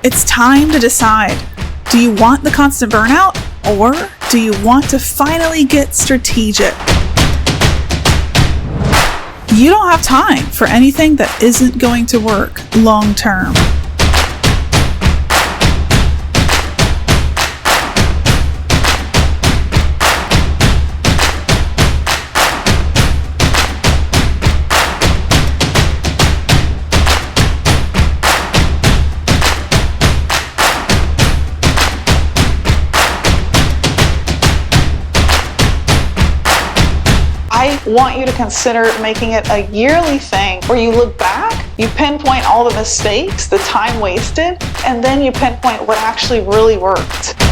It's time to decide. Do you want the constant burnout, or do you want to finally get strategic? You don't have time for anything that isn't going to work long term. I want you to consider making it a yearly thing where you look back, you pinpoint all the mistakes, the time wasted, and then you pinpoint what actually really worked.